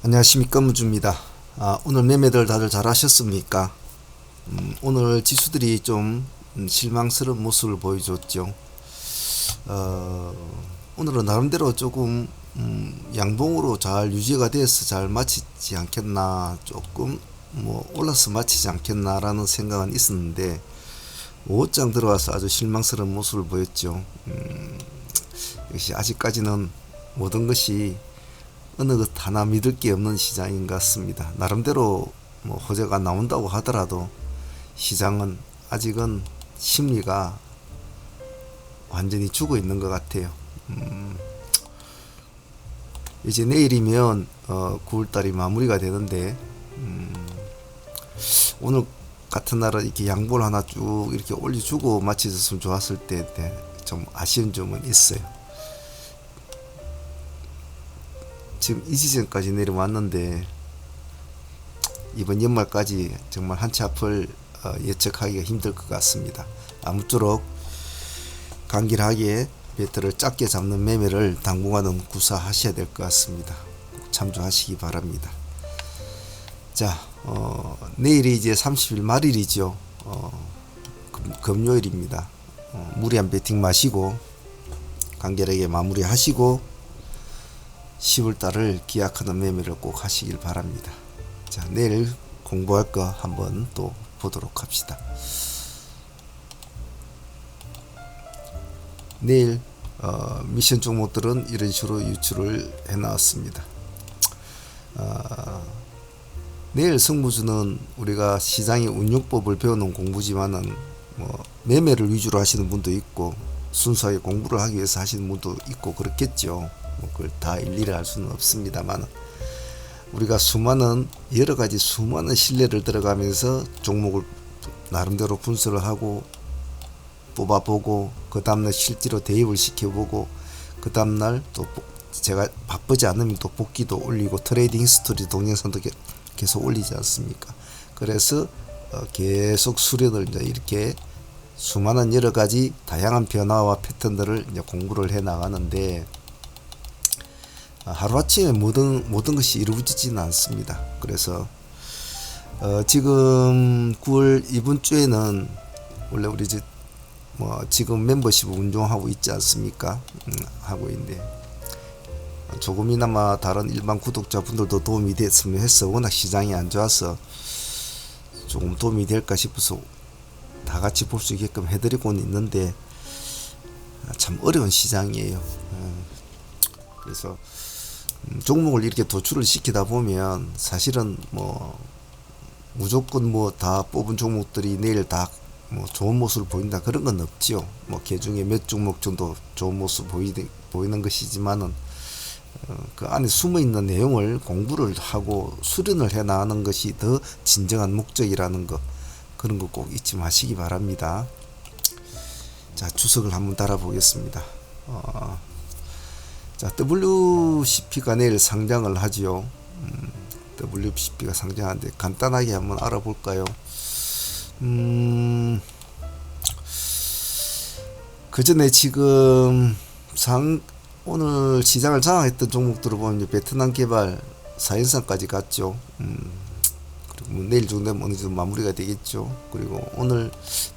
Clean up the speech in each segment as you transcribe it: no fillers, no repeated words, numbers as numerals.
안녕하십니까, 무주입니다. 오늘 매매들 다들 잘 하셨습니까? 오늘 지수들이 좀 실망스러운 모습을 보여줬죠. 어, 오늘은 나름대로 조금 양봉으로 잘 유지가 돼서 잘 마치지 않겠나, 조금 올라서 마치지 않겠나라는 생각은 있었는데 5장 들어와서 아주 실망스러운 모습을 보였죠. 역시 아직까지는 모든 것이 어느 것 하나 믿을 게 없는 시장인 것 같습니다. 나름대로 호재가 나온다고 하더라도 시장은 아직은 심리가 완전히 죽어 있는 것 같아요. 이제 내일이면 9월달이 마무리가 되는데 오늘 같은 날은 이렇게 양볼 하나 쭉 이렇게 올려주고 마치졌으면 좋았을 때 좀 아쉬운 점은 있어요. 지금 이 지점까지 내려왔는데 이번 연말까지 정말 한치 앞을 예측하기가 힘들 것 같습니다. 아무쪼록 간결하게 배터를 작게 잡는 매매를 당분간은 구사하셔야 될 것 같습니다. 꼭 참조하시기 바랍니다. 자, 내일이 이제 30일 말일이죠. 금요일입니다. 무리한 배팅 마시고 간결하게 마무리하시고 10월달을 기약하는 매매를 꼭 하시길 바랍니다. 자, 내일 공부할 거 한번 또 보도록 합시다. 내일 미션 종목들은 이런 식으로 유출을 해놨습니다. 내일 승부주는 우리가 시장의 운용법을 배우는 공부지만은 매매를 위주로 하시는 분도 있고 순수하게 공부를 하기 위해서 하시는 분도 있고 그렇겠죠. 그걸 다 일일이 할 수는 없습니다만 우리가 여러가지 수많은 신뢰를 들어가면서 종목을 나름대로 분석을 하고 뽑아보고 그 다음날 실제로 대입을 시켜보고 그 다음날 또 제가 바쁘지 않으면 또 복귀도 올리고 트레이딩 스토리 동영상도 계속 올리지 않습니까? 그래서 계속 수련을 이제 이렇게 수많은 여러가지 다양한 변화와 패턴들을 이제 공부를 해 나가는데 하루아침에 모든 것이 이루어지지는 않습니다. 그래서 지금 9월 이번 주에는 원래 우리 지금 멤버십 운영하고 있지 않습니까? 하고 있는데 조금이나마 다른 일반 구독자분들도 도움이 됐으면 해서 워낙 시장이 안 좋아서 조금 도움이 될까 싶어서 다 같이 볼 수 있게끔 해드리고는 있는데 참 어려운 시장이에요. 그래서 종목을 이렇게 도출을 시키다 보면 사실은 무조건 다 뽑은 종목들이 내일 다 좋은 모습을 보인다 그런 건 없지요. 개중에 몇 종목 정도 좋은 모습 보이는 것이지만은 그 안에 숨어 있는 내용을 공부를 하고 수련을 해 나가는 것이 더 진정한 목적이라는 거, 그런 거 꼭 잊지 마시기 바랍니다. 자, 주석을 한번 달아보겠습니다. 자, WCP가 내일 상장을 하지요. WCP가 상장하는데 간단하게 한번 알아볼까요? 그 전에 지금 오늘 시장을 장악했던 종목들을 보면 베트남 개발 4연상까지 갔죠. 그리고 내일 정도 되면 어느 정도 마무리가 되겠죠. 그리고 오늘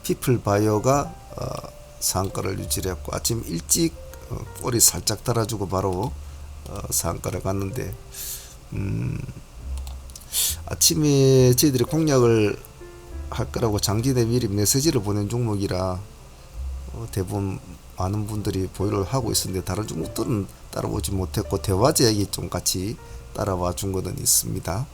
피플바이오가 상한가를 유지했고 아침 일찍 꼬리 살짝 달아주고 바로 상한가를 갔는데 아침에 저희들이 공략을 할 거라고 장기내 미리 메시지를 보낸 종목이라 대부분 많은 분들이 보유를 하고 있었는데 다른 종목들은 따라오지 못했고 대화제약이 좀 같이 따라와 준 것은 있습니다.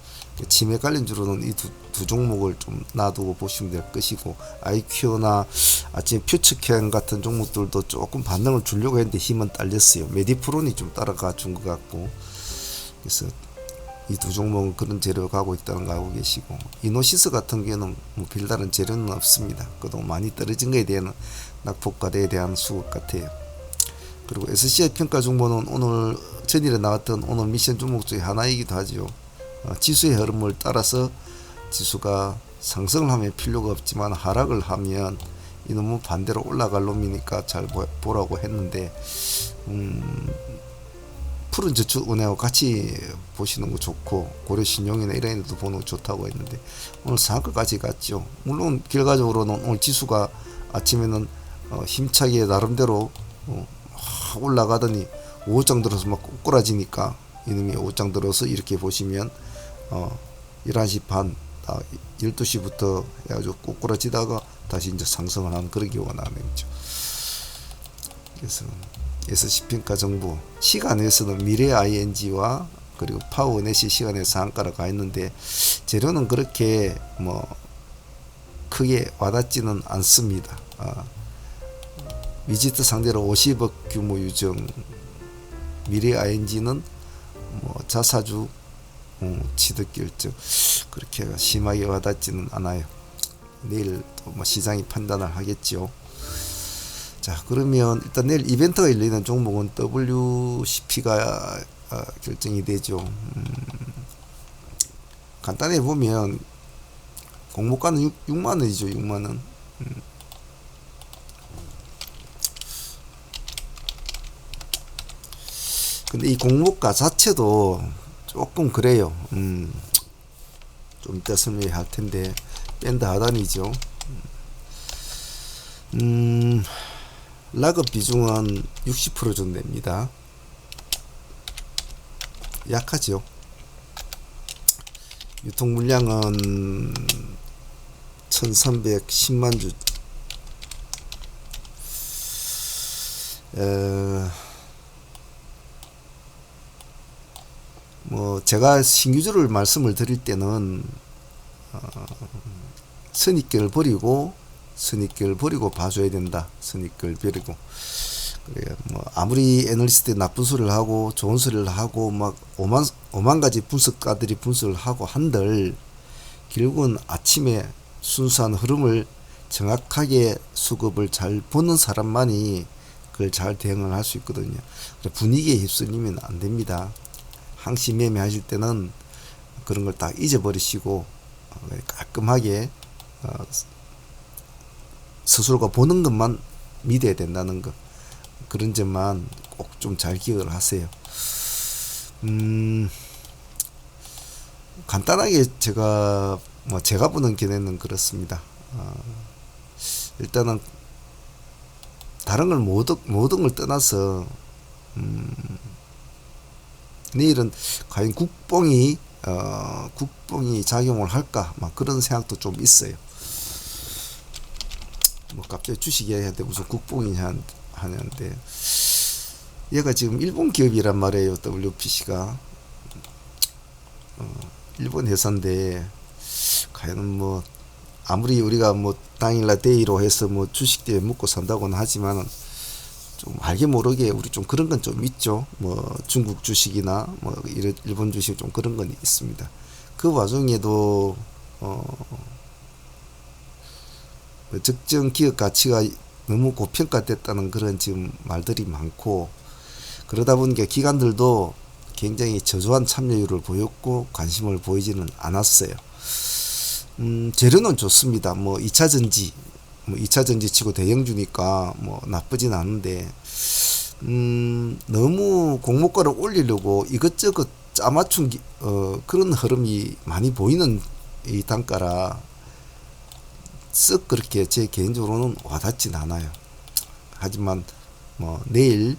치매 관련주로는 이 두 종목을 좀 놔두고 보시면 될 것이고 IQ나 아침 퓨처캠 같은 종목들도 조금 반등을 주려고 했는데 힘은 딸렸어요. 메디프론이 좀 따라가 준 것 같고 그래서 이 두 종목은 그런 재료가 가고 있다는 거 알고 계시고 이노시스 같은 경우는 별다른 재료는 없습니다. 그동안 많이 떨어진 것에 대한 낙폭과대에 대한 수급 같아요. 그리고 SCI 평가 정보는 오늘 전일에 나왔던 오늘 미션 종목 중에 하나이기도 하죠. 지수의 흐름을 따라서 지수가 상승을 하면 필요가 없지만 하락을 하면 이놈은 반대로 올라갈 놈이니까 잘 보라고 했는데 푸른저축은행하고 같이 보시는 거 좋고, 고려신용이나 이런 데도 보는 거 좋다고 했는데 오늘 상한가까지 갔죠. 물론 결과적으로는 오늘 지수가 아침에는 힘차게 나름대로 확 올라가더니 오후장 들어서 막 꼬꾸라지니까, 이놈이 오후장 들어서 이렇게 보시면 11시 반 12시부터 해가지고 꼬꾸라지다가 다시 이제 상승을 하는 그런 경우가 나죠. 그래서 S10평가 정보 시간에서는 미래 ING와 그리고 파워넷이 시간에 상한가로 가 있는데, 재료는 그렇게 뭐 크게 와닿지는 않습니다. 위지트 상대로 50억 규모 유정, 미래 ING는 뭐 자사주 취득 결정 그렇게 심하게 와닿지는 않아요. 내일 또 뭐 시장이 판단을 하겠죠. 자, 그러면 일단 내일 이벤트가 열리는 종목은 WCP가 결정이 되죠. 간단히 보면 공모가는 6만원이죠. 6만원. 근데 이 공모가 자체도 조금 그래요. 좀 이따 설명할 텐데 밴드 하단이죠. 락업 비중은 60% 정도 됩니다. 약하죠. 유통 물량은 1310만 주. 뭐 제가 신규주를 말씀을 드릴 때는 선입견을 버리고 봐줘야 된다. 선입견을 버리고. 그래, 뭐 아무리 애널리스트 나쁜 소리를 하고 좋은 소리를 하고 막 오만 가지 분석가들이 분석을 하고 한들, 결국은 아침에 순수한 흐름을 정확하게 수급을 잘 보는 사람만이 그걸 잘 대응을 할 수 있거든요. 분위기에 휩쓸리면 안 됩니다. 항시 매매 하실 때는 그런 걸 딱 잊어버리시고 깔끔하게 스스로가 보는 것만 믿어야 된다는 것, 그런 점만 꼭 좀 잘 기억을 하세요. 간단하게 제가 보는 견해는 그렇습니다. 일단은 다른 걸 모든 걸 떠나서 내일은 과연 국뽕이 작용을 할까, 막 그런 생각도 좀 있어요. 뭐 갑자기 주식 이야기하는데 무슨 국뽕이냐 하는데, 얘가 지금 일본 기업이란 말이에요. WPC가 일본 회사인데, 과연 뭐 아무리 우리가 뭐 당일날 데이로 해서 뭐 주식 때문에 먹고 산다고는 하지만, 좀 알게 모르게 우리 좀 그런 건 좀 있죠. 뭐 중국 주식이나 뭐 일본 주식 좀 그런 건 있습니다. 그 와중에도 적정 기업 가치가 너무 고평가됐다는 그런 지금 말들이 많고, 그러다 보니까 기관들도 굉장히 저조한 참여율을 보였고 관심을 보이지는 않았어요. 재료는 좋습니다. 뭐 2차 전지 치고 대형주니까 뭐 나쁘진 않은데, 너무 공모가를 올리려고 이것저것 짜맞춘 그런 흐름이 많이 보이는 이 단가라 썩 그렇게 제 개인적으로는 와닿진 않아요. 하지만 뭐 내일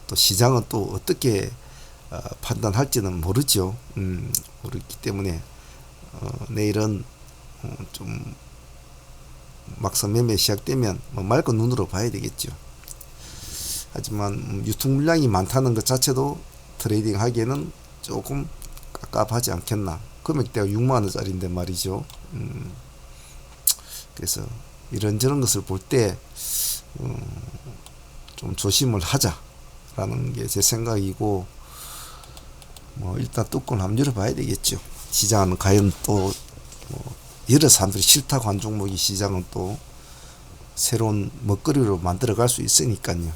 또 시장은 또 어떻게 판단할지는 모르죠. 모르기 때문에 내일은 좀 막상 매매 시작되면 뭐 맑은 눈으로 봐야 되겠죠. 하지만 유통 물량이 많다는 것 자체도 트레이딩 하기에는 조금 깝깝하지 않겠나. 금액대가 6만원짜리인데 말이죠. 그래서 이런저런 것을 볼 때 좀 조심을 하자라는 게 제 생각이고, 뭐 일단 뚜껑을 한번 열어봐야 되겠죠. 시장은 과연 또 여러 사람들이 싫다고 한 종목이 시장은 또 새로운 먹거리로 만들어갈 수 있으니까요.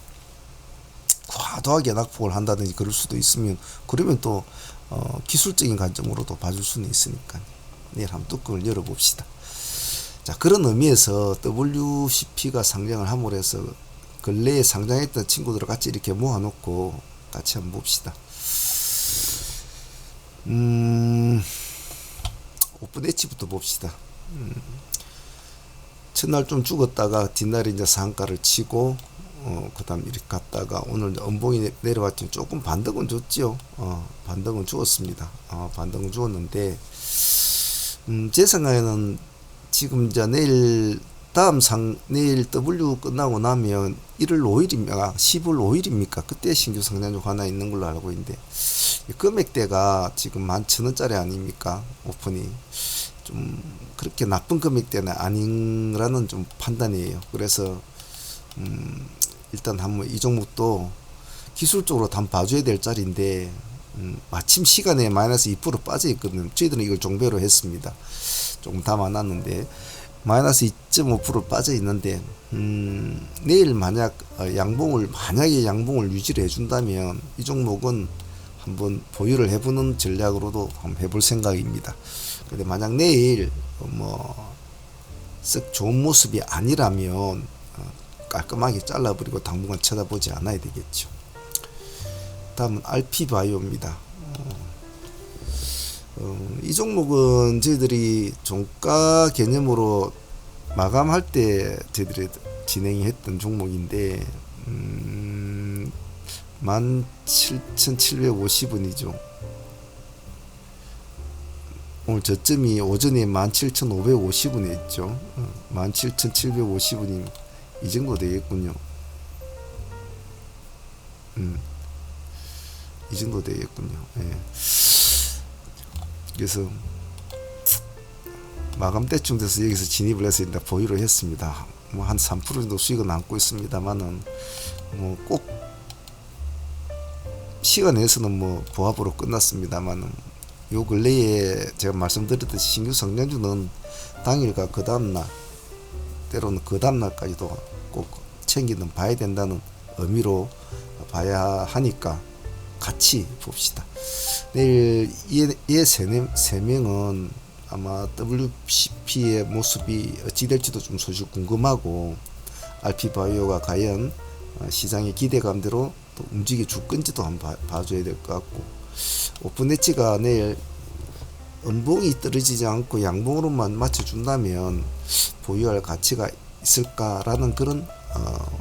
과도하게 낙폭을 한다든지 그럴 수도 있으면, 그러면 또 기술적인 관점으로도 봐줄 수는 있으니까 내일 한번 뚜껑을 열어봅시다. 자, 그런 의미에서 WCP가 상장을 함으로 해서 근래에 상장했던 친구들을 같이 이렇게 모아놓고 같이 한번 봅시다. 오픈 엣지부터 봅시다. 첫날 좀 죽었다가 뒷날에 이제 상가를 치고 그다음 이렇게 갔다가 오늘 음봉이 내려왔지. 조금 반등은 줬죠. 반등은 주었습니다. 반등은 주었는데 제 생각에는 지금 이제 내일 W 끝나고 나면 1월 5일입니까? 10월 5일입니까? 그때 신규 상장주가 하나 있는 걸로 알고 있는데 금액대가 지금 11,000원짜리 아닙니까? 오픈이 좀 그렇게 나쁜 금액대는 아닌라는 좀 판단이에요. 그래서 일단 한번 이 종목도 기술적으로 한번 봐줘야 될 자리인데 마침 시간에 마이너스 2% 빠져 있거든요. 저희들은 이걸 종배로 했습니다. 조금 담아놨는데 마이너스 2.5% 빠져 있는데 내일 만약에 양봉을 유지를 해준다면 이 종목은 한번 보유를 해보는 전략으로도 한번 해볼 생각입니다. 근데 만약 내일 썩 좋은 모습이 아니라면 깔끔하게 잘라버리고 당분간 쳐다보지 않아야 되겠죠. 다음은 RP바이오입니다. 이 종목은 저희들이 종가 개념으로 마감할 때 저희들이 진행이 했던 종목인데 17,750원이죠. 오늘 저점이 오전에 17,550원이었죠. 17,750원이 이 정도 되겠군요. 이 정도 되겠군요. 예. 그래서 마감 때쯤 돼서 여기서 진입을 해서 일단 보유를 했습니다. 뭐 한 3% 정도 수익은 남고 있습니다만은 뭐 꼭 시간에서는 뭐 보합으로 끝났습니다만은 요 근래에 제가 말씀드렸듯이 신규 성장주는 당일과 그 다음날 때로는 그 다음날까지도 꼭 챙기는 봐야 된다는 의미로 봐야 하니까 같이 봅시다. 내일 이 세 명은 아마 WCP의 모습이 어찌 될지도 좀 소식 궁금하고 RP바이오가 과연 시장의 기대감대로 또 움직여 줄 건지도 한번 봐줘야 될 것 같고 오픈엣지가 내일 음봉이 떨어지지 않고 양봉으로만 맞춰준다면 보유할 가치가 있을까라는 그런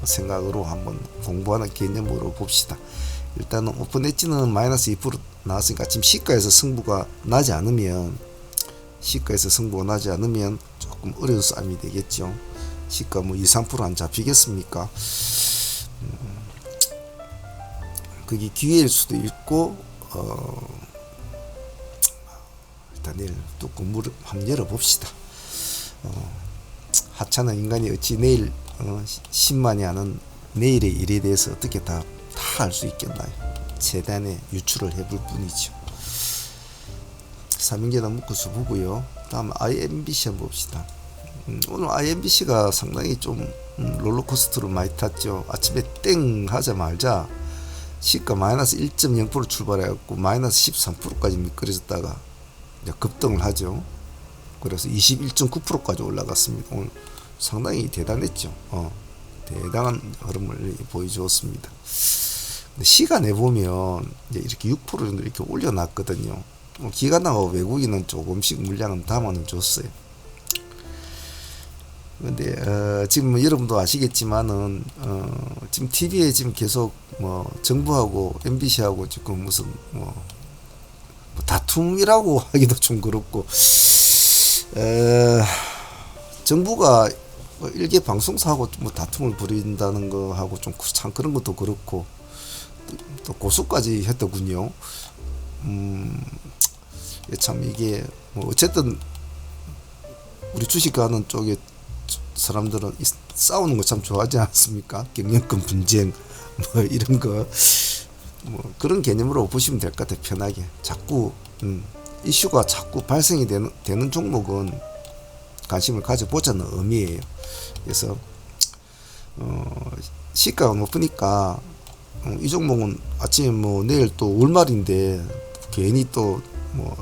생각으로 한번 공부하는 개념으로 봅시다. 일단은 오픈엣지는 마이너스 2% 나왔으니까 지금 시가에서 승부가 나지 않으면 조금 어려운 싸움이 되겠죠. 시가 뭐 2-3% 안 잡히겠습니까? 그게 기회일 수도 있고 일단 내일 또 공부를 한번 열어봅시다. 하찮은 인간이 어찌 내일 10만이 하는 내일의 일에 대해서 어떻게 다 할 수 있겠나요? 최대한의 유출을 해볼 뿐이죠. 삼인계단 묶어서 보고요. 다음 IMBC 한번 봅시다. 오늘 IMBC가 상당히 좀 롤러코스터로 많이 탔죠. 아침에 땡 하자마자 시가 마이너스 1.0% 출발해갖고 마이너스 13%까지 미끄러졌다가 급등을 하죠. 그래서 21.9%까지 올라갔습니다. 오늘 상당히 대단했죠. 대단한 흐름을 보여주었습니다. 시간에 보면 이제 이렇게 6% 정도 이렇게 올려놨거든요. 기관하고 외국인은 조금씩 물량은 담아는 줬어요. 근데 지금 여러분도 아시겠지만은 지금 TV에 지금 계속 뭐 정부하고 MBC하고 지금 무슨 뭐 다툼이라고 하기도 좀 그렇고 정부가 일개 방송사하고 뭐 다툼을 벌인다는 거 하고 좀 참 그런 것도 그렇고 또 고소까지 했더군요. 참 이게 뭐 어쨌든 우리 주식하는 쪽에 사람들은 싸우는 거 참 좋아하지 않습니까? 경영권 분쟁 뭐 이런 거 뭐 그런 개념으로 보시면 될 것 같아요. 편하게 자꾸 이슈가 자꾸 발생이 되는 종목은 관심을 가져보자는 의미예요. 그래서 시가가 높으니까 이 종목은 아침에 뭐 내일 또 월말인데 괜히 또 뭐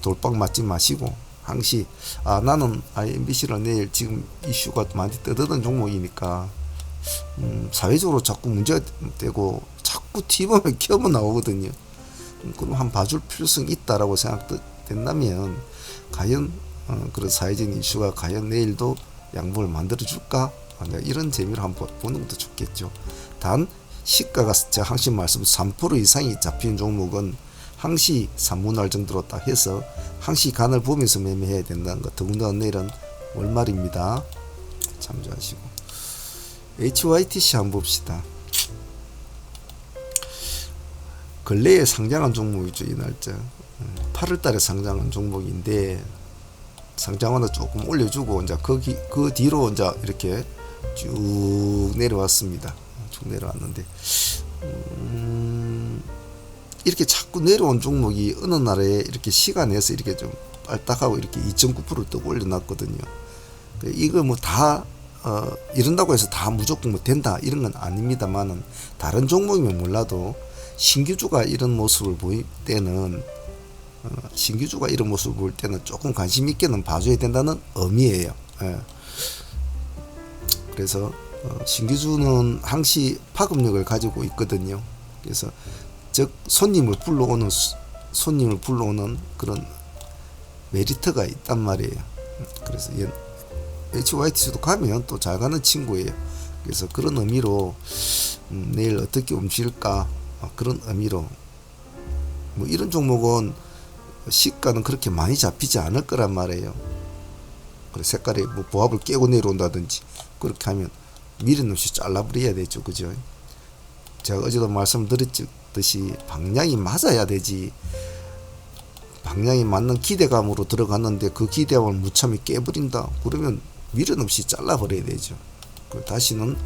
돌빵 맞지 마시고 항시 나는 IMBC를 내일 지금 이슈가 많이 떠드는 종목이니까 사회적으로 자꾸 문제가 되고 자꾸 TV만 켜면 나오거든요. 그럼 한 봐줄 필요성이 있다라고 생각된다면 과연 그런 사회적인 이슈가 과연 내일도 양봉을 만들어 줄까? 이런 재미로 한번 보는 것도 좋겠죠. 단 시가가 제가 항상 말씀 3% 이상이 잡히는 종목은 항시 3분할 정도로 딱 해서 항시 간을 보면서 매매해야 된다는 것. 더군다나 내일은 월말입니다. 참조하시고. HYTC 한번 봅시다. 근래에 상장한 종목이죠. 이 날짜 8월달에 상장한 종목인데 상장하나 조금 올려주고 이제 그 뒤로 이제 이렇게 쭉 내려왔습니다. 쭉 내려왔는데 이렇게 자꾸 내려온 종목이 어느 날에 이렇게 시간에서 이렇게 좀 빨딱하고 이렇게 2.9%를 또 올려놨거든요. 이거 뭐 다 이런다고 해서 다 무조건 뭐 된다 이런 건 아닙니다만은 다른 종목이면 몰라도 신규주가 이런 모습을 보일 때는 신규주가 이런 모습을 보일 때는 조금 관심 있게는 봐줘야 된다는 의미예요. 예. 그래서 신규주는 항시 파급력을 가지고 있거든요. 그래서 즉 손님을 불러오는 그런 메리트가 있단 말이에요. 그래서 HYTC도 가면 또 잘 가는 친구예요. 그래서 그런 의미로 내일 어떻게 움직일까 그런 의미로 뭐 이런 종목은 시가는 그렇게 많이 잡히지 않을 거란 말이에요. 그래 색깔이 뭐 보합을 깨고 내려온다든지 그렇게 하면 미련 없이 잘라버려야 되죠. 그죠? 제가 어제도 말씀드렸듯이 방향이 맞아야 되지. 방향이 맞는 기대감으로 들어갔는데 그 기대감을 무참히 깨버린다. 그러면 미련 없이 잘라버려야 되죠. 다시는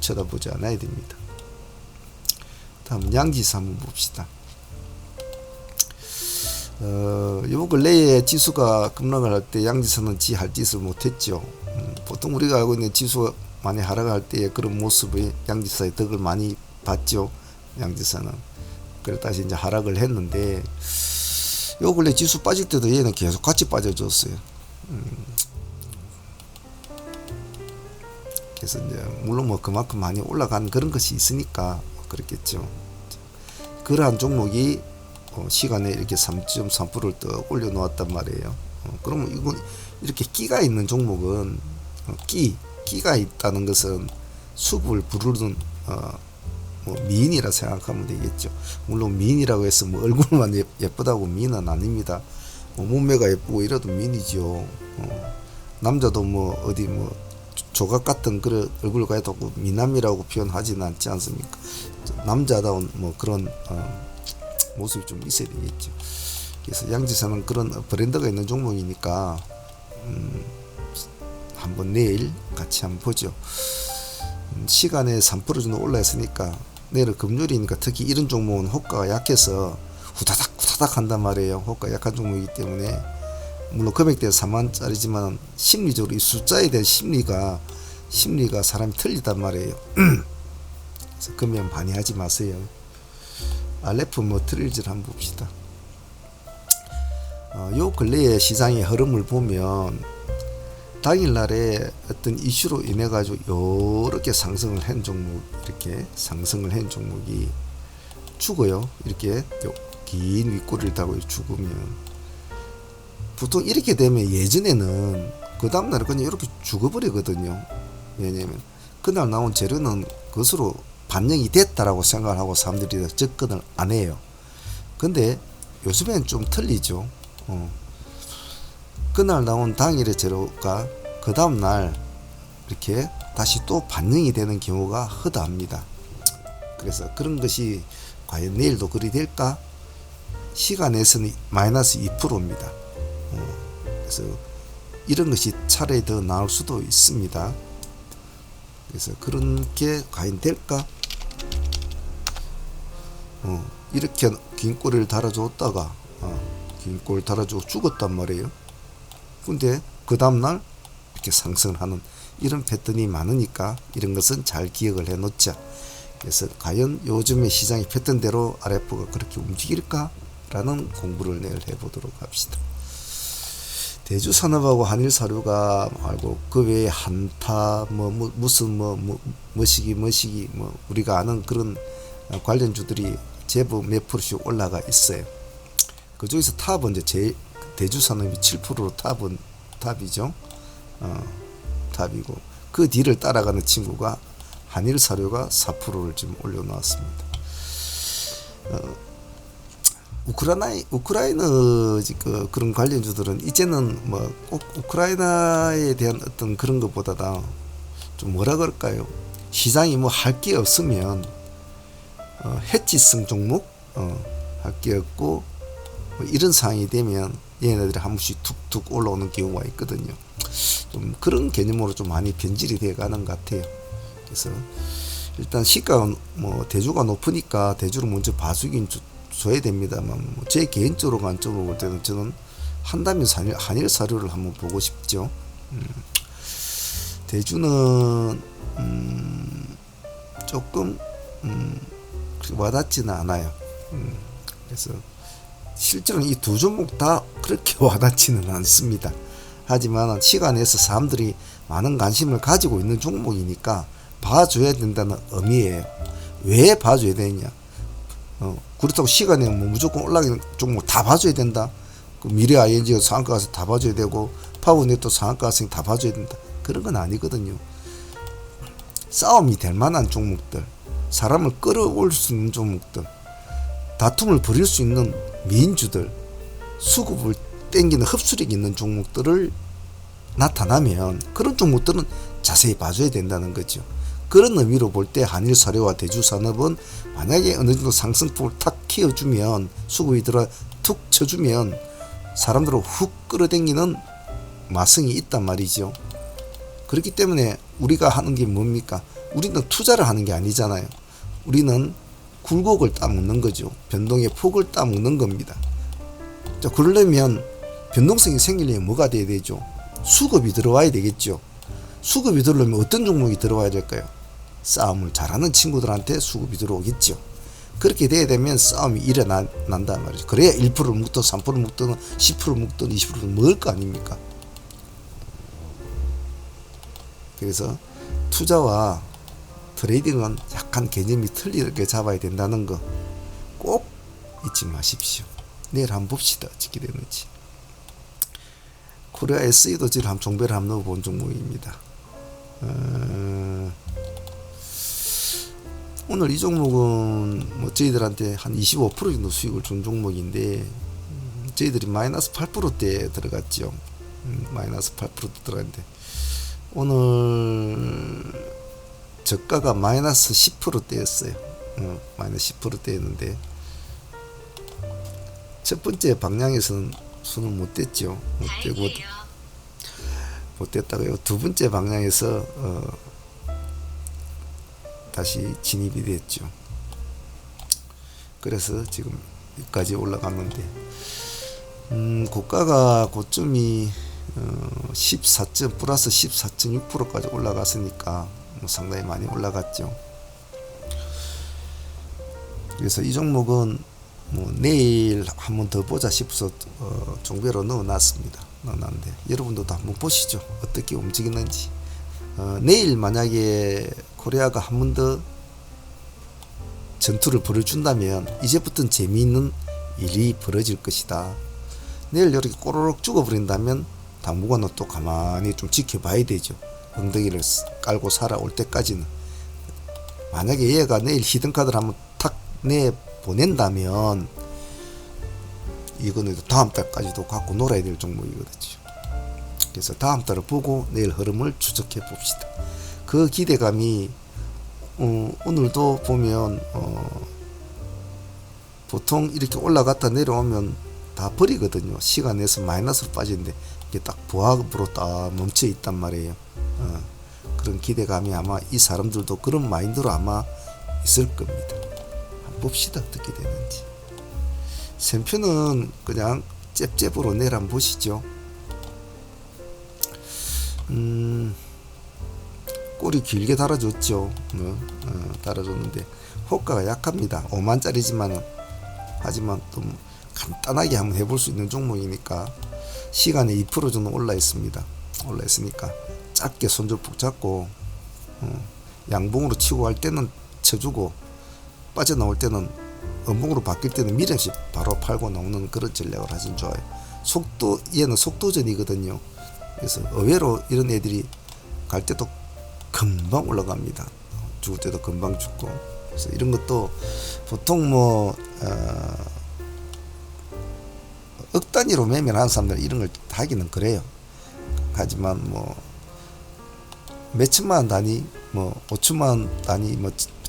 쳐다보지 않아야 됩니다. 다음 양지사 한번 봅시다. 요 근래에 지수가 급락을 할 때 양지사는 지 할 짓을 못했죠. 보통 우리가 알고 있는 지수가 많이 하락할 때의 그런 모습의 양지사의 덕을 많이 봤죠. 양지사는. 그래 다시 이제 하락을 했는데 요 근래 지수 빠질 때도 얘는 계속 같이 빠져줬어요. 그래서 이제 물론 뭐 그만큼 많이 올라간 그런 것이 있으니까 그렇겠죠. 그러한 종목이 시간에 이렇게 3.3%를 또 올려놓았단 말이에요. 그러면 이건 이렇게 끼가 있는 종목은 끼가 있다는 것은 수급을 부르는 뭐 미인이라 생각하면 되겠죠. 물론 미인이라고 해서 뭐 얼굴만 예쁘다고 미인은 아닙니다. 뭐 몸매가 예쁘고 이래도 미인이죠. 남자도 뭐 어디 뭐 조각 같은 그런 얼굴을 가지고 미남이라고 표현하지는 않지 않습니까? 남자다운 뭐 그런 모습이 좀 있어야 되겠죠. 그래서 양지사는 그런 브랜드가 있는 종목이니까 한번 내일 같이 한번 보죠. 시간에 3% 정도 올라있으니까 내일은 금요일이니까 특히 이런 종목은 호가가 약해서 후다닥 한단 말이에요. 호가 약한 종목이기 때문에 물론 금액대는 4만짜리지만 심리적으로 이 숫자에 대한 심리가 사람이 틀리단 말이에요. 그래서 금연 많이 하지 마세요. 알레프 머트리얼즈를 한번 봅시다. 요 근래의 시장의 흐름을 보면 당일날에 어떤 이슈로 인해 가지고 이렇게 상승을 한 종목, 이렇게 상승을 한 종목이 죽어요. 이렇게 긴 윗꼬리를 달고 죽으면 보통 이렇게 되면 예전에는 그 다음날에 그냥 이렇게 죽어버리거든요. 왜냐면 그날 나온 재료는 그것으로 반영이 됐다라고 생각을 하고 사람들이 접근을 안 해요. 근데 요즘엔 좀 틀리죠. 그날 나온 당일의 재료가 그 다음날 이렇게 다시 또 반영이 되는 경우가 허다합니다. 그래서 그런 것이 과연 내일도 그리 될까? 시간에서는 마이너스 2%입니다. 그래서 이런 것이 차라리 더 나을 수도 있습니다. 그래서 그런 게 과연 될까? 이렇게 긴 꼬리를 달아줬다가 긴 꼬리를 달아주고 죽었단 말이에요. 근데 그 다음날 이렇게 상승을 하는 이런 패턴이 많으니까 이런 것은 잘 기억을 해 놓자. 그래서 과연 요즘의 시장의 패턴대로 RF가 그렇게 움직일까? 라는 공부를 내일 해보도록 합시다. 대주산업하고 한일사료가 말고 그 외에 한타 무슨 머시기 우리가 아는 그런 관련주들이 제법 몇 프로씩 올라가 있어요. 그 중에서 탑은 이제 대주산업이 7%로 탑이죠. 탑이고 그 뒤를 따라가는 친구가 한일사료가 4%를 지금 올려놓았습니다. 우크라이나 그런 관련주들은 이제는 뭐 꼭 우크라이나에 대한 어떤 그런 것보다다 좀 뭐라 그럴까요? 시장이 뭐 할 게 없으면 해지성 종목 할 게 없고 뭐 이런 상황이 되면 얘네들이 한 번씩 툭툭 올라오는 경우가 있거든요. 좀 그런 개념으로 좀 많이 변질이 되어 가는 것 같아요. 그래서 일단 시가가 뭐 대주가 높으니까 대주를 먼저 봐주긴 줘야 됩니다만 뭐 제 개인적으로 관점으로 볼 때는 저는 한다면 한일 사료를 한번 보고 싶죠. 대주는 조금 와닿지는 않아요. 그래서 실제로는 이 두 종목 다 그렇게 와닿지는 않습니다. 하지만 시간에서 사람들이 많은 관심을 가지고 있는 종목이니까 봐줘야 된다는 의미예요. 왜 봐줘야 되냐? 그렇다고 시간에 뭐 무조건 올라가는 종목 다 봐줘야 된다. 그 미래 ING 상한가 가서 다 봐줘야 되고 파워넷도 상한가 가서 다 봐줘야 된다. 그런 건 아니거든요. 싸움이 될 만한 종목들, 사람을 끌어올 수 있는 종목들, 다툼을 벌일 수 있는 미인주들, 수급을 땡기는 흡수력 있는 종목들을 나타나면 그런 종목들은 자세히 봐줘야 된다는 거죠. 그런 의미로 볼 때 한일사료와 대주산업은 만약에 어느 정도 상승폭을 탁 키워주면 수급이 들어 툭 쳐주면 사람들을 훅 끌어당기는 마성이 있단 말이죠. 그렇기 때문에 우리가 하는 게 뭡니까? 우리는 투자를 하는 게 아니잖아요. 우리는 굴곡을 따먹는 거죠. 변동의 폭을 따먹는 겁니다. 자, 그러려면 변동성이 생기려면 뭐가 돼야 되죠? 수급이 들어와야 되겠죠. 수급이 들어오려면 어떤 종목이 들어와야 될까요? 싸움을 잘하는 친구들한테 수급이 들어오겠죠. 그렇게 돼야 되면 싸움이 일어난단 말이죠. 그래야 1%를 묶든 3%를 묶든 10%를 묶든 20%를 먹을 거 아닙니까? 그래서 투자와 트레이딩은 약간 개념이 틀리게 잡아야 된다는 거 꼭 잊지 마십시오. 내일 한번 봅시다. 어떻게 되는지. 코리아 SE도 지금 종배를 한번 넣어본 종목입니다. 오늘 이 종목은 뭐 저희들한테 한 25% 정도 수익을 준 종목인데 저희들이 마이너스 8%대 들어갔죠. 마이너스 8% 들어갔는데 오늘 저가가 마이너스 10%대였어요. 마이너스 10%대였는데 첫 번째 방향에서는 손을 못 댔죠. 못 댔다고요. 두 번째 방향에서 다시 진입이 됐죠. 그래서 지금 여기까지 올라갔는데 고가가 고점이 14. 플러스 14.6%까지 올라갔으니까 상당히 많이 올라갔죠. 그래서 이 종목은 뭐 내일 한번 더 보자 싶어서 종배로 넣어놨습니다. 넣어놨는데 여러분들도 한번 보시죠. 어떻게 움직이는지. 내일 만약에 코리아가 한 번 더 전투를 벌여준다면 이제부터는 재미있는 일이 벌어질 것이다. 내일 이렇게 꼬르륵 죽어버린다면 당분간은 또 가만히 좀 지켜봐야 되죠. 엉덩이를 깔고 살아올 때까지는. 만약에 얘가 내일 히든카드를 한번 탁 내보낸다면 이거는 다음 달까지도 갖고 놀아야 될 종목이거든요. 그래서 다음 달을 보고 내일 흐름을 추적해 봅시다. 그 기대감이 오늘도 보면 보통 이렇게 올라갔다 내려오면 다 버리거든요. 시간 내서 마이너스로 빠지는데 이게 딱 보합으로 딱 멈춰 있단 말이에요. 그런 기대감이 아마 이 사람들도 그런 마인드로 아마 있을 겁니다. 한번 봅시다. 어떻게 되는지. 샘표는 그냥 잽잽으로 내일 한번 보시죠. 꼬리 길게 달아줬죠. 달아줬는데 호가가 약합니다. 5만짜리지만 하지만 좀 간단하게 한번 해볼 수 있는 종목이니까 시간에 2% 정도 올라 있습니다. 올라 있으니까 작게 손절폭 잡고 양봉으로 치고 할 때는 쳐주고 빠져나올 때는 음봉으로 바뀔 때는 미리 없이 바로 팔고 녹는 그런 전략을 하시면 좋아요. 얘는 속도전이거든요. 그래서 의외로 이런 애들이 갈 때도 금방 올라갑니다. 죽을 때도 금방 죽고. 그래서 이런 것도 보통 억 단위로 매매를 하는 사람들은 이런 걸 하기는 그래요. 하지만 몇천만 원 단위, 5천만 원 단위,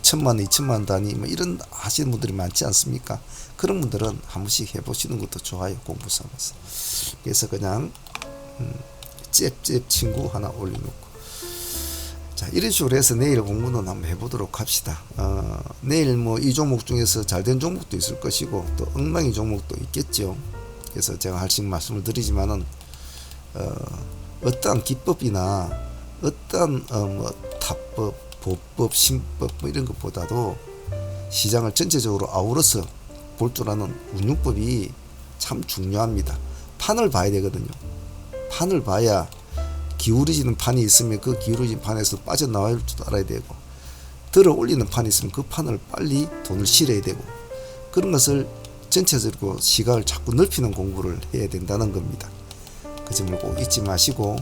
천만 원, 2천만 원 단위, 이런 하시는 분들이 많지 않습니까? 그런 분들은 한 번씩 해보시는 것도 좋아요. 공부 삼아서. 그래서 그냥 잽잽 친구 하나 올려놓고, 자, 이런 식으로 해서 내일 공부는 한번 해보도록 합시다. 내일 이 종목 중에서 잘된 종목도 있을 것이고 또 엉망이 종목도 있겠죠. 그래서 제가 할씩 말씀을 드리지만은 어떠한 기법이나 어떠한 타법, 보법, 신법 이런 것보다도 시장을 전체적으로 아우러서 볼 줄 아는 운용법이 참 중요합니다. 판을 봐야 되거든요. 판을 봐야 기울어지는 판이 있으면 그 기울어진 판에서 빠져나올 줄 알아야 되고, 들어 올리는 판이 있으면 그 판을 빨리 돈을 실어야 되고, 그런 것을 전체적으로 시각을 자꾸 넓히는 공부를 해야 된다는 겁니다. 그 점을 꼭 잊지 마시고,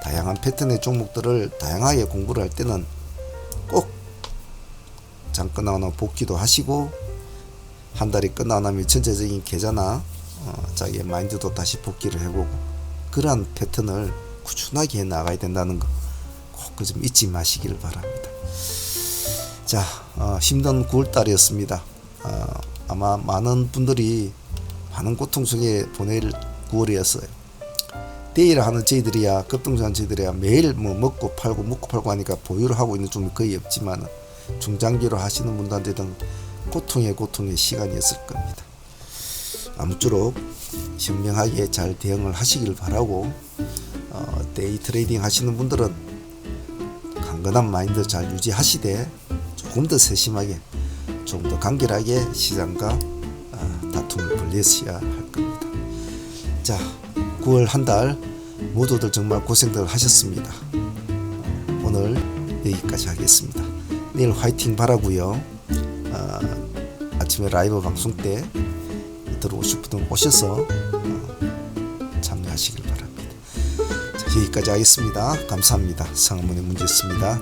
다양한 패턴의 종목들을 다양하게 공부를 할 때는 꼭 장 끝나고 나면 복귀도 하시고, 한 달이 끝나고 나면 전체적인 계좌나 자기의 마인드도 다시 복귀를 해보고, 그러한 패턴을 꾸준하게 해 나가야 된다는 거 꼭 그 점 잊지 마시길 바랍니다. 자, 힘든 9월달이었습니다. 아마 많은 분들이 많은 고통 속에 보낼 9월이었어요. 데이를 하는 저희들이야, 급등주하는 저희들이야 매일 먹고 팔고 하니까 보유를 하고 있는 종목이 거의 없지만, 중장기로 하시는 분들한테는 고통의 시간이었을 겁니다. 아무쪼록 현명하게 잘 대응을 하시길 바라고, 데이 트레이딩 하시는 분들은 강건한 마인드 잘 유지하시되 조금 더 세심하게, 좀 더 간결하게 시장과 다툼을 벌리셔야 할 겁니다. 자, 9월 한 달 모두들 정말 고생들 하셨습니다. 오늘 여기까지 하겠습니다. 내일 화이팅 바라고요. 아침에 라이브 방송 때 들어오실 분들 오셔서 참여하시길 바랍니다. 자, 여기까지 하겠습니다. 감사합니다. 상황문의 문제였습니다.